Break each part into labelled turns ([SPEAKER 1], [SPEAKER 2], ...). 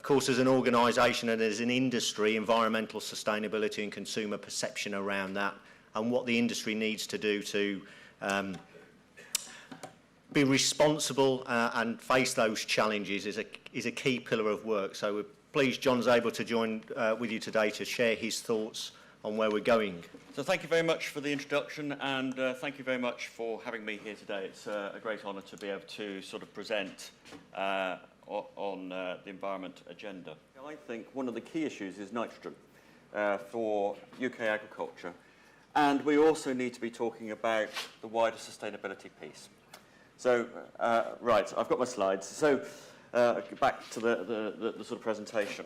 [SPEAKER 1] course, as an organisation and as an industry, environmental sustainability and consumer perception around that, and what the industry needs to do to be responsible and face those challenges is a key pillar of work. So we're pleased John's able to join with you today to share his thoughts on where we're going.
[SPEAKER 2] So thank you very much for the introduction, and thank you very much for having me here today. It's a great honour to be able to sort of present on the environment agenda. I think one of the key issues is nitrogen for UK agriculture, and we also need to be talking about the wider sustainability piece. So, right, I've got my slides. So, back to the sort of presentation.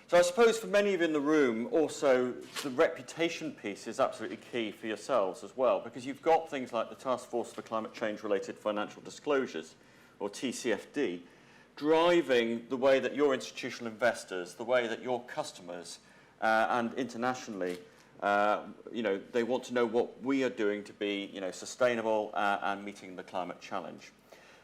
[SPEAKER 2] So I suppose for many of you in the room, also the reputation piece is absolutely key for yourselves as well, because you've got things like the Task Force for Climate Change-related Financial Disclosures, or TCFD, driving the way that your institutional investors, the way that your customers, and internationally, they want to know what we are doing to be, sustainable and meeting the climate challenge.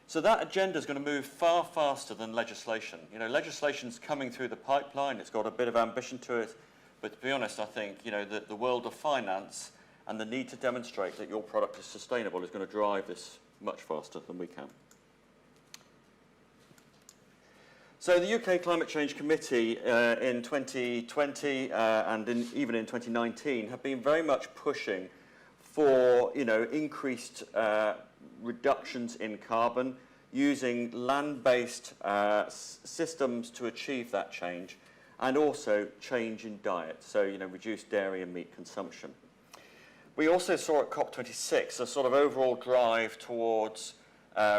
[SPEAKER 2] So that agenda is going to move far faster than legislation. Legislation's coming through the pipeline. It's got a bit of ambition to it. But to be honest, I think, the world of finance and the need to demonstrate that your product is sustainable is going to drive this much faster than we can. So the UK Climate Change Committee in 2020 and even in 2019 have been very much pushing for, increased reductions in carbon, using land-based systems to achieve that change, and also change in diet, so reduce dairy and meat consumption. We also saw at COP26 a sort of overall drive towards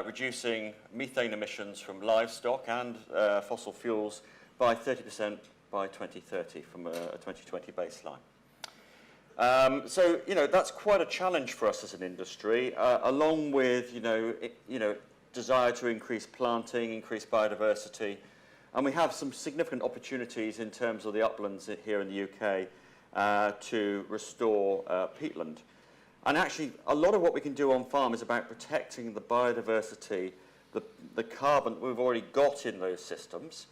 [SPEAKER 2] reducing methane emissions from livestock and fossil fuels by 30% by 2030 from a 2020 baseline. So, that's quite a challenge for us as an industry, along with, desire to increase planting, increase biodiversity. And we have some significant opportunities in terms of the uplands here in the UK to restore peatland. And actually, a lot of what we can do on farm is about protecting the biodiversity, the carbon we've already got in those systems,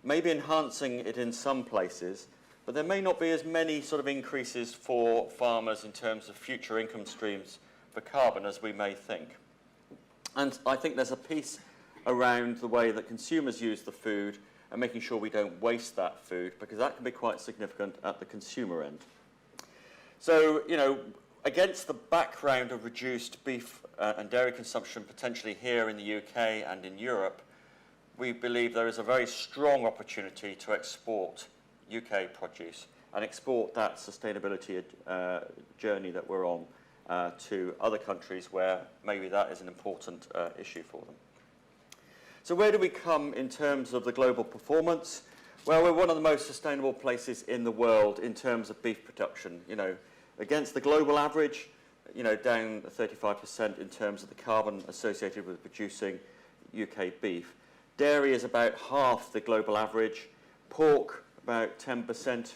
[SPEAKER 2] maybe enhancing it in some places, but there may not be as many sort of increases for farmers in terms of future income streams for carbon as we may think. And I think there's a piece around the way that consumers use the food and making sure we don't waste that food, because that can be quite significant at the consumer end. So, against the background of reduced beef and dairy consumption potentially here in the UK and in Europe, we believe there is a very strong opportunity to export UK produce and export that sustainability journey that we're on to other countries where maybe that is an important issue for them. So where do we come in terms of the global performance? Well, we're one of the most sustainable places in the world in terms of beef production. Against the global average, down 35% in terms of the carbon associated with producing UK beef. Dairy is about half the global average. Pork, about 10%.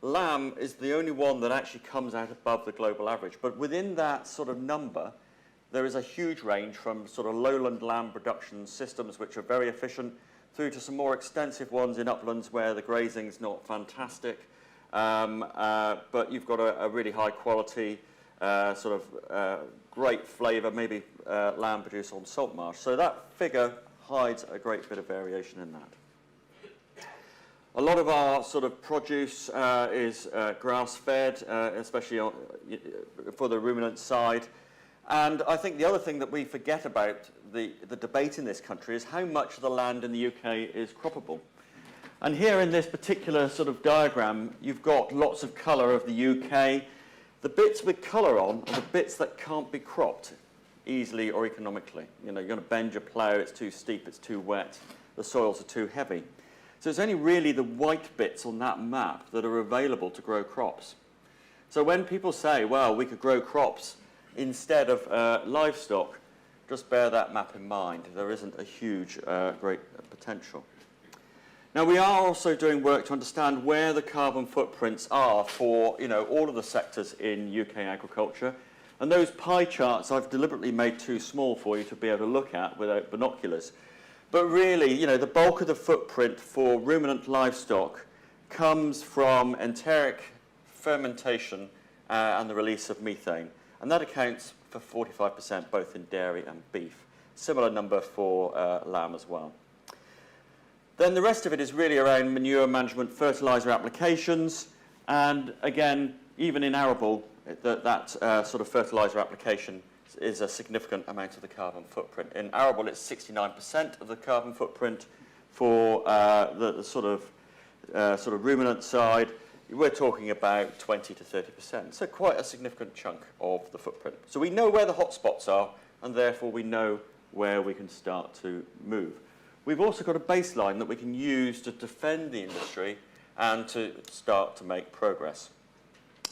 [SPEAKER 2] Lamb is the only one that actually comes out above the global average. But within that sort of number, there is a huge range from sort of lowland lamb production systems, which are very efficient, through to some more extensive ones in uplands where the grazing's not fantastic. But you've got a really high quality, great flavour, maybe lamb produced on salt marsh. So that figure hides a great bit of variation in that. A lot of our sort of produce is grass-fed, especially for the ruminant side. And I think the other thing that we forget about the debate in this country is how much of the land in the UK is croppable. And here in this particular sort of diagram, you've got lots of colour of the UK. The bits with colour on are the bits that can't be cropped easily or economically. You're going to bend your plough, it's too steep, it's too wet, the soils are too heavy. So it's only really the white bits on that map that are available to grow crops. So when people say, well, we could grow crops instead of livestock, just bear that map in mind. There isn't a huge, great potential. Now, we are also doing work to understand where the carbon footprints are for, all of the sectors in UK agriculture. And those pie charts I've deliberately made too small for you to be able to look at without binoculars. But really, you know, the bulk of the footprint for ruminant livestock comes from enteric fermentation and the release of methane. And that accounts for 45% both in dairy and beef. Similar number for lamb as well. Then the rest of it is really around manure management, fertilizer applications, and again, even in arable, that sort of fertilizer application is a significant amount of the carbon footprint. In arable, it's 69% of the carbon footprint. For the sort of ruminant side, we're talking about 20 to 30%. So quite a significant chunk of the footprint. So we know where the hotspots are, and therefore we know where we can start to move. We've also got a baseline that we can use to defend the industry and to start to make progress.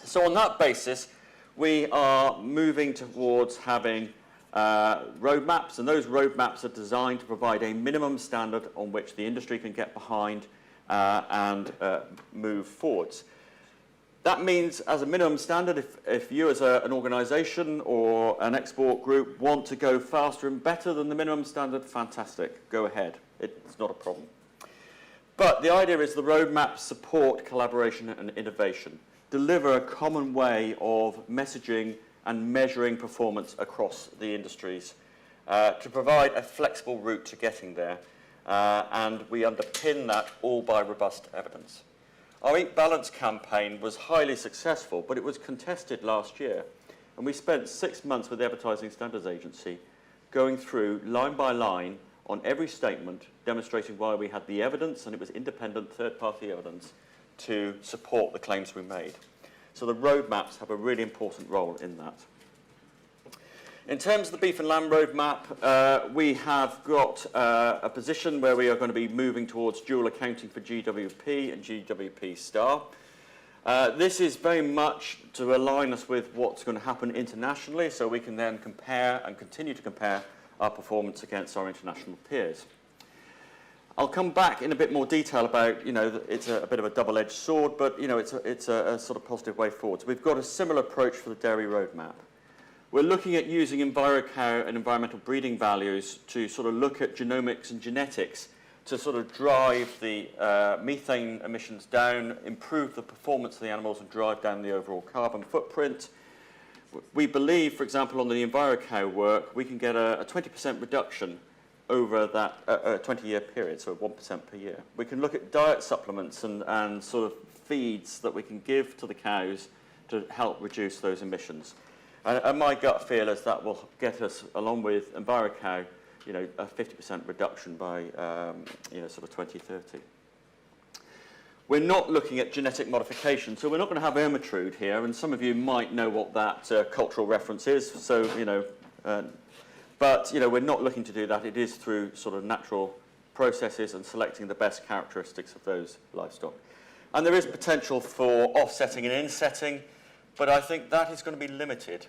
[SPEAKER 2] So on that basis, we are moving towards having roadmaps, and those roadmaps are designed to provide a minimum standard on which the industry can get behind and move forwards. That means, as a minimum standard, if you as an organisation or an export group want to go faster and better than the minimum standard, fantastic, go ahead. It's not a problem. But the idea is the roadmaps support collaboration and innovation, deliver a common way of messaging and measuring performance across the industries to provide a flexible route to getting there. And we underpin that all by robust evidence. Our Eat Balanced campaign was highly successful, but it was contested last year. And we spent 6 months with the Advertising Standards Agency going through line by line on every statement, demonstrating why we had the evidence, and it was independent third-party evidence, to support the claims we made. So the roadmaps have a really important role in that. In terms of the beef and lamb roadmap, we have got a position where we are going to be moving towards dual accounting for GWP and GWP Star. This is very much to align us with what's going to happen internationally, so we can then compare and continue to compare our performance against our international peers. I'll come back in a bit more detail about, you know, it's a bit of a double-edged sword, but, you know, it's a sort of positive way forward. So we've got a similar approach for the dairy roadmap. We're looking at using EnviroCow and environmental breeding values to sort of look at genomics and genetics to sort of drive the methane emissions down, improve the performance of the animals, and drive down the overall carbon footprint. We believe, for example, on the EnviroCow work, we can get a 20% reduction over that 20-year period, so 1% per year. We can look at diet supplements and sort of feeds that we can give to the cows to help reduce those emissions. And my gut feel is that will get us, along with EnviroCow, you know, a 50% reduction by, you know, sort of 2030. We're not looking at genetic modification, so we're not going to have Ermitrude here, and some of you might know what that cultural reference is, so, you know, but, you know, we're not looking to do that. It is through sort of natural processes and selecting the best characteristics of those livestock. And there is potential for offsetting and insetting, but I think that is going to be limited.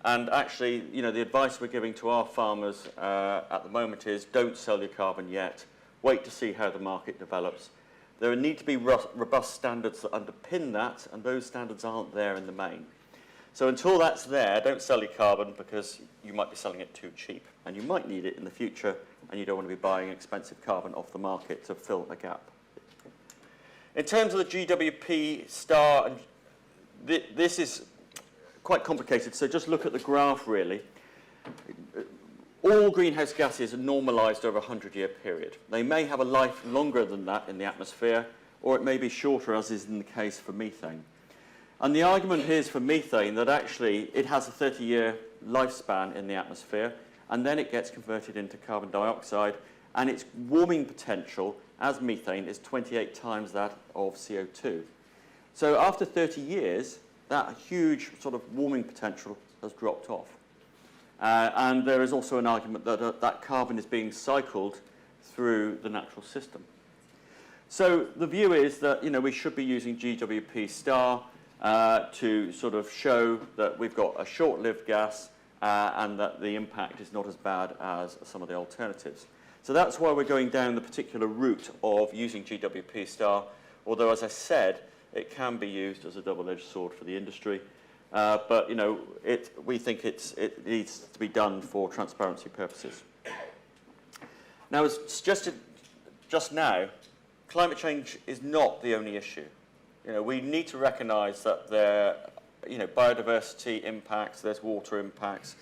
[SPEAKER 2] And actually, you know, the advice we're giving to our farmers at the moment is don't sell your carbon yet. Wait to see how the market develops. There need to be robust standards that underpin that, and those standards aren't there in the main. So until that's there, don't sell your carbon, because you might be selling it too cheap, and you might need it in the future, and you don't want to be buying expensive carbon off the market to fill a gap. In terms of the GWP Star, and this is quite complicated, so just look at the graph really. All greenhouse gases are normalised over a 100-year period. They may have a life longer than that in the atmosphere, or it may be shorter, as is in the case for methane. And the argument here is for methane that actually it has a 30-year lifespan in the atmosphere, and then it gets converted into carbon dioxide, and its warming potential as methane is 28 times that of CO2. So after 30 years, that huge sort of warming potential has dropped off. And there is also an argument that that carbon is being cycled through the natural system. So the view is that, you know, we should be using GWP Star to sort of show that we've got a short-lived gas and that the impact is not as bad as some of the alternatives. So that's why we're going down the particular route of using GWP Star, although, as I said, it can be used as a double-edged sword for the industry. But, you know, we think it needs to be done for transparency purposes. Now, as suggested just now, climate change is not the only issue. We need to recognise that there, biodiversity impacts, there's water impacts,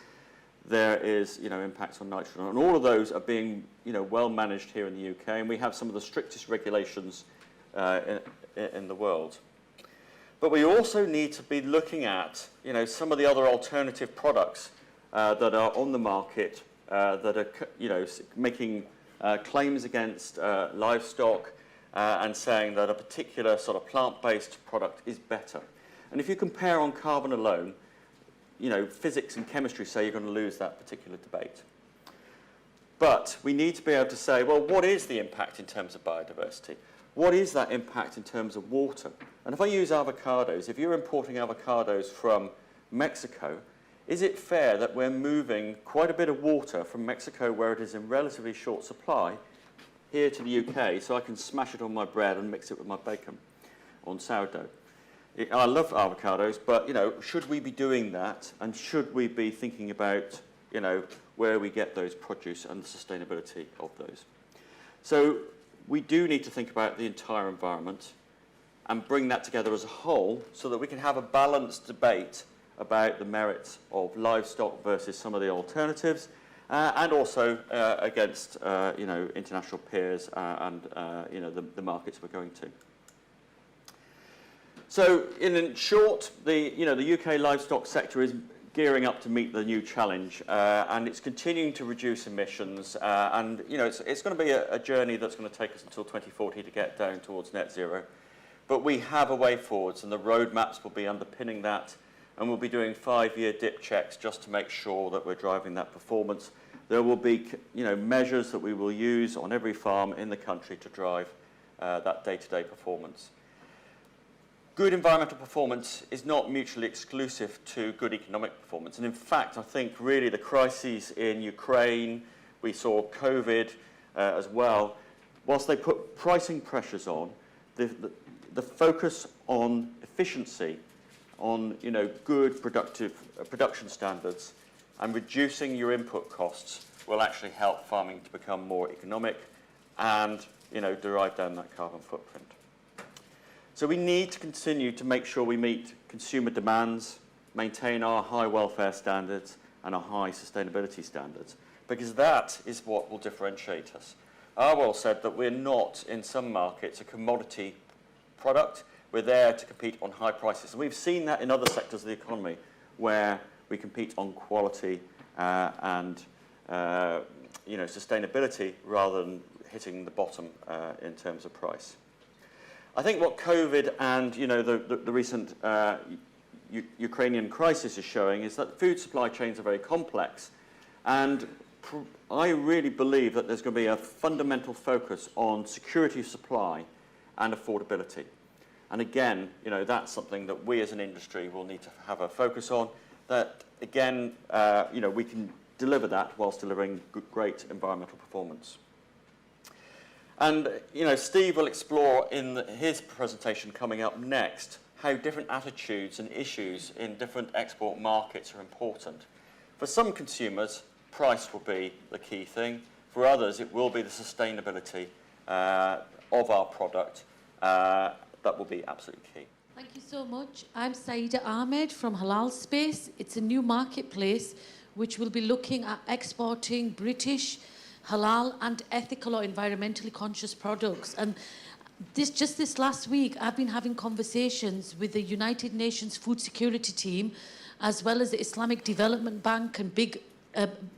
[SPEAKER 2] there is, impacts on nitrogen, and all of those are being, well managed here in the UK, and we have some of the strictest regulations in the world. But we also need to be looking at, some of the other alternative products that are on the market that are, making claims against livestock and saying that a particular sort of plant-based product is better. And if you compare on carbon alone, physics and chemistry say you're going to lose that particular debate. But we need to be able to say, well, what is the impact in terms of biodiversity? What is that impact in terms of water? And if I use avocados, if you're importing avocados from Mexico, is it fair that we're moving quite a bit of water from Mexico, where it is in relatively short supply, here to the UK, so I can smash it on my bread and mix it with my bacon on sourdough? I love avocados, but, should we be doing that? And should we be thinking about, where we get those produce and the sustainability of those? So we do need to think about the entire environment and bring that together as a whole so that we can have a balanced debate about the merits of livestock versus some of the alternatives, and also against, international peers and, the markets we're going to. So, in short, the UK livestock sector is gearing up to meet the new challenge, and it's continuing to reduce emissions. And it's going to be a journey that's going to take us until 2040 to get down towards net zero. But we have a way forwards, and the roadmaps will be underpinning that. And we'll be doing 5-year dip checks just to make sure that we're driving that performance. There will be, measures that we will use on every farm in the country to drive that day-to-day performance. Good environmental performance is not mutually exclusive to good economic performance. And in fact, I think really the crises in Ukraine, we saw COVID as well, whilst they put pricing pressures on, the focus on efficiency, on good production standards and reducing your input costs will actually help farming to become more economic and drive down that carbon footprint. So we need to continue to make sure we meet consumer demands, maintain our high welfare standards and our high sustainability standards, because that is what will differentiate us. Arwell said that we're not, in some markets, a commodity product. We're there to compete on high prices. And we've seen that in other sectors of the economy where we compete on quality and sustainability rather than hitting the bottom in terms of price. I think what COVID and the recent Ukrainian crisis is showing is that food supply chains are very complex, and I really believe that there's going to be a fundamental focus on security of supply and affordability. And again, that's something that we as an industry will need to have a focus on. That again, we can deliver that whilst delivering great environmental performance. And Steve will explore in his presentation coming up next how different attitudes and issues in different export markets are important. For some consumers, price will be the key thing. For others, it will be the sustainability of our product that will be absolutely key.
[SPEAKER 3] Thank you so much. I'm Saida Ahmed from Halal Space. It's a new marketplace which will be looking at exporting British halal and ethical or environmentally conscious products. And just this last week, I've been having conversations with the United Nations Food Security Team, as well as the Islamic Development Bank and big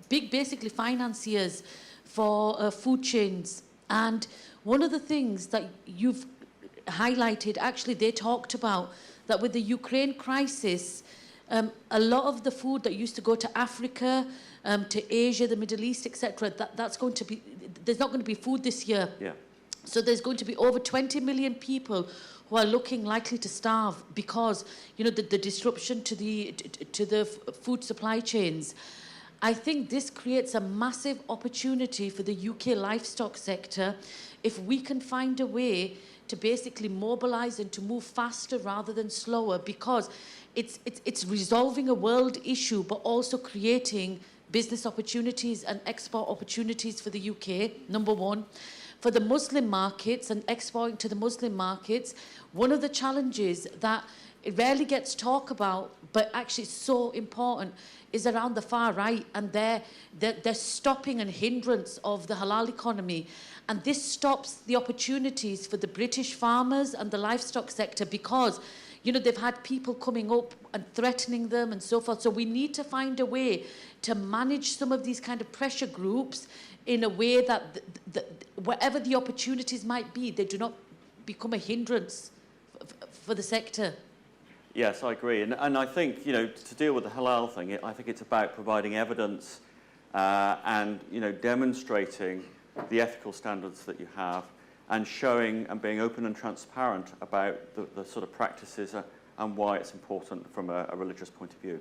[SPEAKER 3] basically financiers for food chains. And one of the things that you've highlighted, actually they talked about that with the Ukraine crisis, a lot of the food that used to go to Africa, to Asia, the Middle East, etc., that's going to be, there's not going to be food this year.
[SPEAKER 2] Yeah.
[SPEAKER 3] So there's going to be over 20 million people who are looking likely to starve because, the disruption to the food supply chains. I think this creates a massive opportunity for the UK livestock sector if we can find a way to basically mobilise and to move faster rather than slower, because it's resolving a world issue but also creating business opportunities and export opportunities for the UK, number one. For the Muslim markets and exporting to the Muslim markets, one of the challenges that it rarely gets talked about, but actually so important, is around the far right and their stopping and hindrance of the halal economy. And this stops the opportunities for the British farmers and the livestock sector because, you know, they've had people coming up and threatening them and so forth. So we need to find a way to manage some of these kind of pressure groups in a way that whatever the opportunities might be, they do not become a hindrance for the sector.
[SPEAKER 2] Yes, I agree. And I think, you know, to deal with the halal thing, I think it's about providing evidence and, you know, demonstrating the ethical standards that you have and showing and being open and transparent about the sort of practices and why it's important from a religious point of view.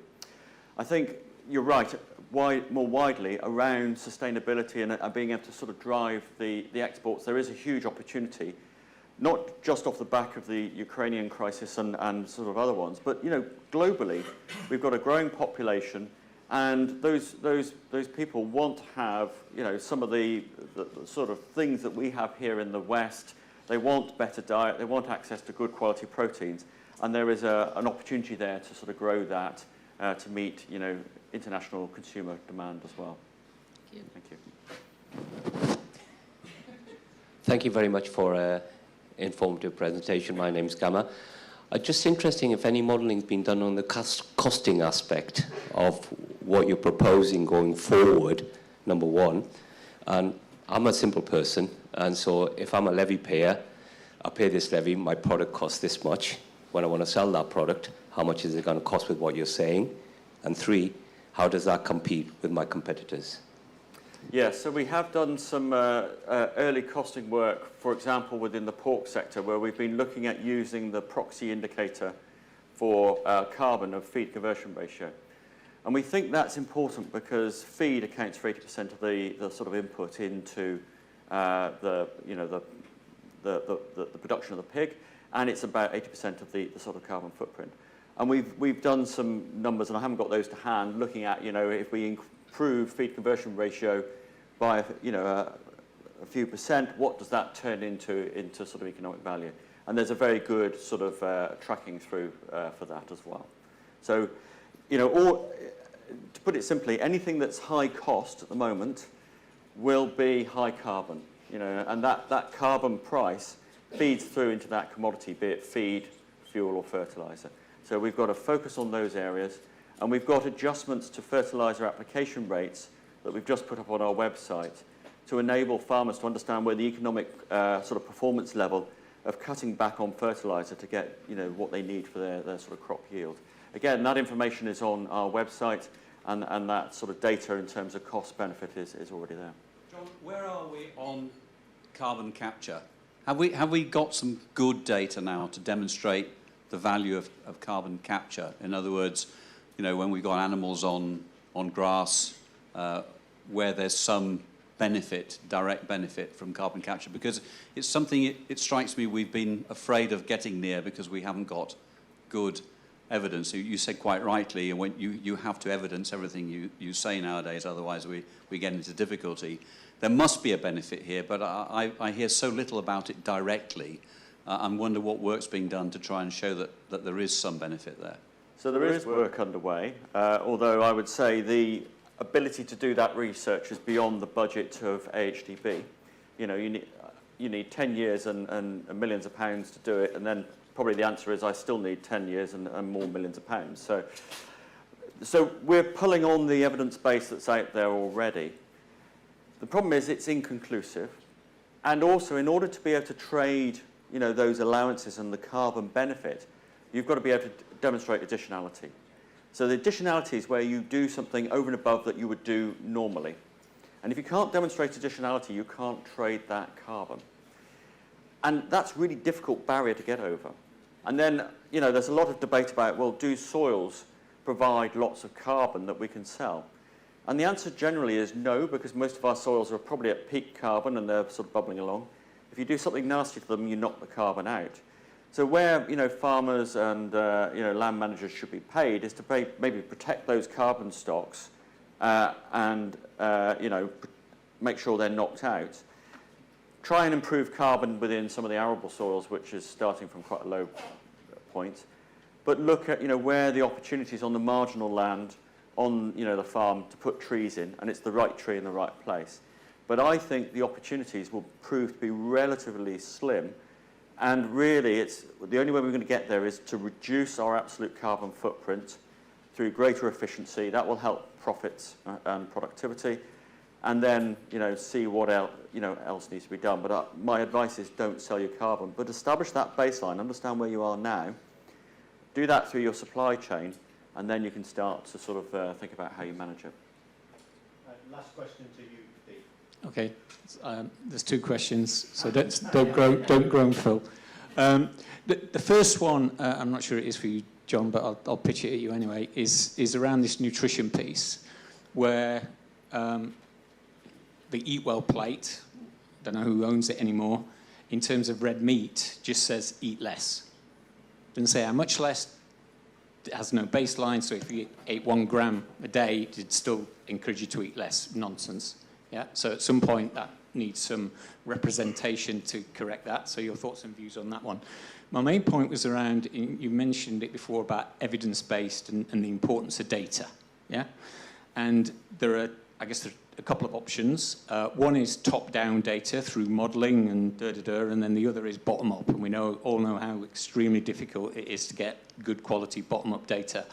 [SPEAKER 2] I think you're right, more widely around sustainability and being able to sort of drive the exports. There is a huge opportunity, not just off the back of the Ukrainian crisis and sort of other ones, but, you know, globally, we've got a growing population, and those people want to have, you know, some of the sort of things that we have here in the West. They want better diet, they want access to good quality proteins, and there is an opportunity there to sort of grow that to meet, you know, international consumer demand as well.
[SPEAKER 3] Thank you.
[SPEAKER 2] Thank you.
[SPEAKER 4] Thank you very much for informative presentation. My name's Gamma. Just interesting if any modelling has been done on the costing aspect of what you're proposing going forward, number one. And I'm a simple person, and so if I'm a levy payer, I pay this levy, my product costs this much. When I want to sell that product, how much is it going to cost with what you're saying? And three, how does that compete with my competitors?
[SPEAKER 2] Yes, so we have done some early costing work, for example, within the pork sector, where we've been looking at using the proxy indicator for carbon of feed conversion ratio. And we think that's important because feed accounts for 80% of the sort of input into the production of the pig, and it's about 80% of the sort of carbon footprint. And we've done some numbers, and I haven't got those to hand, looking at, you know, if we improve feed conversion ratio by, you know, a few percent, what does that turn into sort of economic value? And there's a very good sort of tracking through for that as well. So, you know, to put it simply, anything that's high cost at the moment will be high carbon, you know, and that carbon price feeds through into that commodity, be it feed, fuel or fertilizer. So we've got to focus on those areas, and we've got adjustments to fertilizer application rates that we've just put up on our website to enable farmers to understand where the economic sort of performance level of cutting back on fertilizer to get, you know, what they need for their sort of crop yield. Again, that information is on our website, and that sort of data in terms of cost benefit is already there.
[SPEAKER 5] John, where are we on carbon capture? Have we got some good data now to demonstrate the value of carbon capture? In other words, you know, when we've got animals on grass, where there's some benefit, direct benefit from carbon capture, because it's something, it strikes me, we've been afraid of getting near because we haven't got good evidence. You said quite rightly, and when you have to evidence everything you say nowadays, otherwise we get into difficulty. There must be a benefit here, but I hear so little about it directly. I wonder what work's being done to try and show that there is some benefit there.
[SPEAKER 2] So there is work underway, although I would say the ability to do that research is beyond the budget of AHDB. You know, you need 10 years and millions of pounds to do it, and then probably the answer is I still need 10 years and more millions of pounds. So we're pulling on the evidence base that's out there already. The problem is it's inconclusive, and also in order to be able to trade, you know, those allowances and the carbon benefit, you've got to be able to demonstrate additionality. So the additionality is where you do something over and above that you would do normally. And if you can't demonstrate additionality, you can't trade that carbon. And that's a really difficult barrier to get over. And then, you know, there's a lot of debate about, well, do soils provide lots of carbon that we can sell? And the answer generally is no, because most of our soils are probably at peak carbon and they're sort of bubbling along. If you do something nasty to them, you knock the carbon out. So where, you know, farmers and you know, land managers should be paid is to maybe protect those carbon stocks and make sure they're knocked out. Try and improve carbon within some of the arable soils, which is starting from quite a low point. But look at where the opportunities on the marginal land on the farm to put trees in, and it's the right tree in the right place. But I think the opportunities will prove to be relatively slim, and really it's the only way we're going to get there is to reduce our absolute carbon footprint through greater efficiency. That will help profits and productivity, and then see what else needs to be done. But my advice is don't sell your carbon, but establish that baseline, understand where you are now, do that through your supply chain, and then you can start to sort of think about how you manage it.
[SPEAKER 1] Last question to you, Steve.
[SPEAKER 6] Okay, there's two questions, so don't groan, Phil. The first one, I'm not sure it is for you, John, but I'll pitch it at you anyway, is around this nutrition piece, where the Eat Well plate, don't know who owns it anymore, in terms of red meat, just says eat less. Doesn't say how much less. It has no baseline, so if you ate 1 gram a day, it'd still encourage you to eat less. Nonsense. Yeah. So at some point, that needs some representation to correct that. So your thoughts and views on that one. My main point was around, you mentioned it before about evidence-based and the importance of data. Yeah. And there are, I guess, a couple of options. One is top-down data through modelling and and then the other is bottom-up. And we all know how extremely difficult it is to get good quality bottom-up data.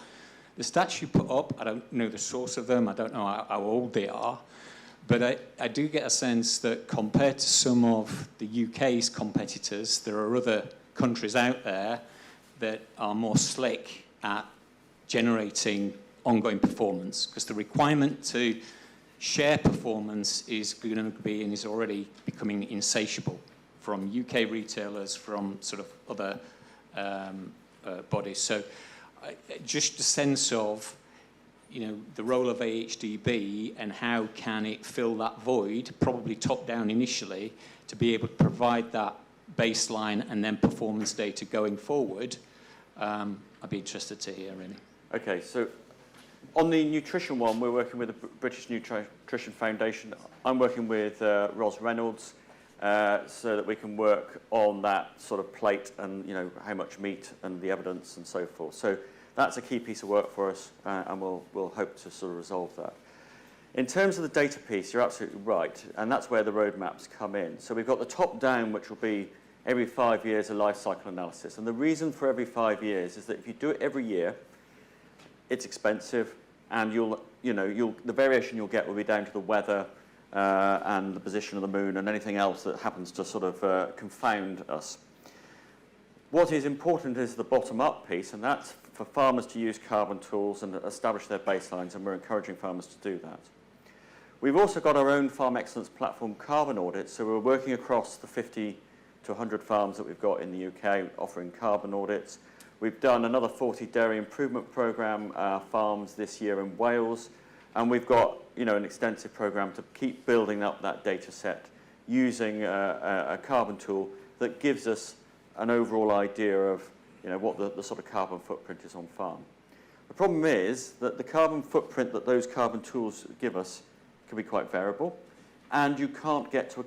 [SPEAKER 6] The stats you put up, I don't know the source of them. I don't know how old they are. But I do get a sense that compared to some of the UK's competitors, there are other countries out there that are more slick at generating ongoing performance, because the requirement to share performance is going to be and is already becoming insatiable from UK retailers, from sort of other bodies. So just a sense of the role of AHDB and how can it fill that void, probably top down initially, to be able to provide that baseline and then performance data going forward. I'd be interested to hear, really.
[SPEAKER 2] Okay, so on the nutrition one, we're working with the British Nutrition Foundation. I'm working with Ros Reynolds so that we can work on that sort of plate and how much meat and the evidence and so forth. So that's a key piece of work for us, and we'll hope to sort of resolve that. In terms of the data piece, you're absolutely right, and that's where the roadmaps come in. So we've got the top down, which will be every 5 years a life cycle analysis. And the reason for every 5 years is that if you do it every year, it's expensive, and the variation you'll get will be down to the weather and the position of the moon and anything else that happens to sort of confound us. What is important is the bottom-up piece, and that's for farmers to use carbon tools and establish their baselines, and we're encouraging farmers to do that. We've also got our own Farm Excellence Platform carbon audit, so we're working across the 50 to 100 farms that we've got in the UK offering carbon audits. We've done another 40 dairy improvement programme farms this year in Wales, and we've got an extensive programme to keep building up that data set using a carbon tool that gives us an overall idea of what the sort of carbon footprint is on farm. The problem is that the carbon footprint that those carbon tools give us can be quite variable, and you can't get to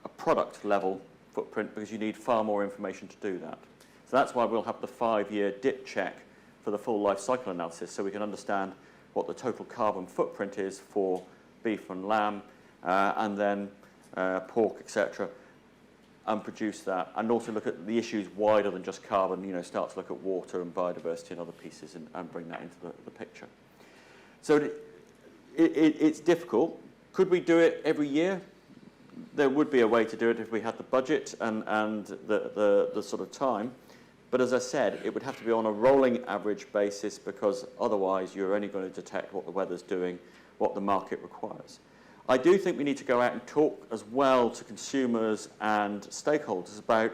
[SPEAKER 2] a product level footprint because you need far more information to do that. So that's why we'll have the 5-year dip check for the full life cycle analysis, so we can understand what the total carbon footprint is for beef and lamb, and then pork, etc., and produce that, and also look at the issues wider than just carbon, start to look at water and biodiversity and other pieces and bring that into the picture. So it's difficult. Could we do it every year? There would be a way to do it if we had the budget and the sort of time. But as I said, it would have to be on a rolling average basis, because otherwise you're only going to detect what the weather's doing, what the market requires. I do think we need to go out and talk as well to consumers and stakeholders about,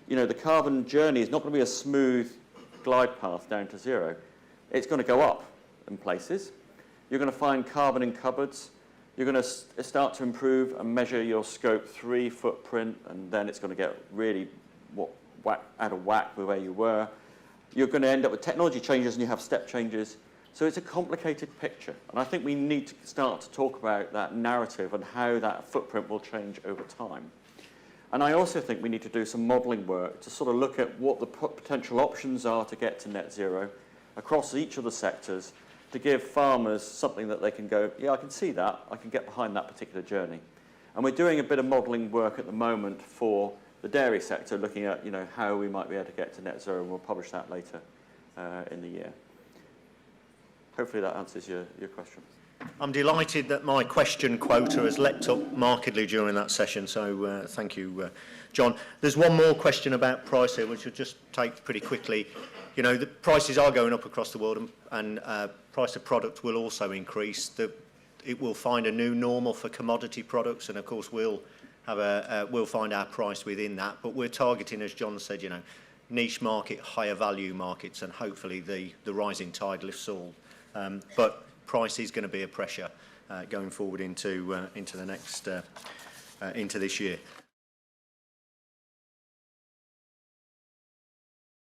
[SPEAKER 2] the carbon journey is not going to be a smooth glide path down to zero. It's going to go up in places. You're going to find carbon in cupboards. You're going to start to improve and measure your scope 3 footprint, and then it's going to get really out of whack with where you were. You're going to end up with technology changes, and you have step changes. So it's a complicated picture, and I think we need to start to talk about that narrative and how that footprint will change over time. And I also think we need to do some modelling work to sort of look at what the potential options are to get to net zero across each of the sectors, to give farmers something that they can go, yeah, I can see that, I can get behind that particular journey. And we're doing a bit of modelling work at the moment for the dairy sector, looking at how we might be able to get to net zero, and we'll publish that later in the year. Hopefully that answers your question.
[SPEAKER 1] I'm delighted that my question quota has leapt up markedly during that session, so thank you, John. There's one more question about price here, which we'll just take pretty quickly. The prices are going up across the world, and price of product will also increase. It will find a new normal for commodity products, and of course we'll find our price within that. But we're targeting, as John said, niche market, higher value markets, and hopefully the rising tide lifts all. But price is going to be a pressure going forward into the next into this year.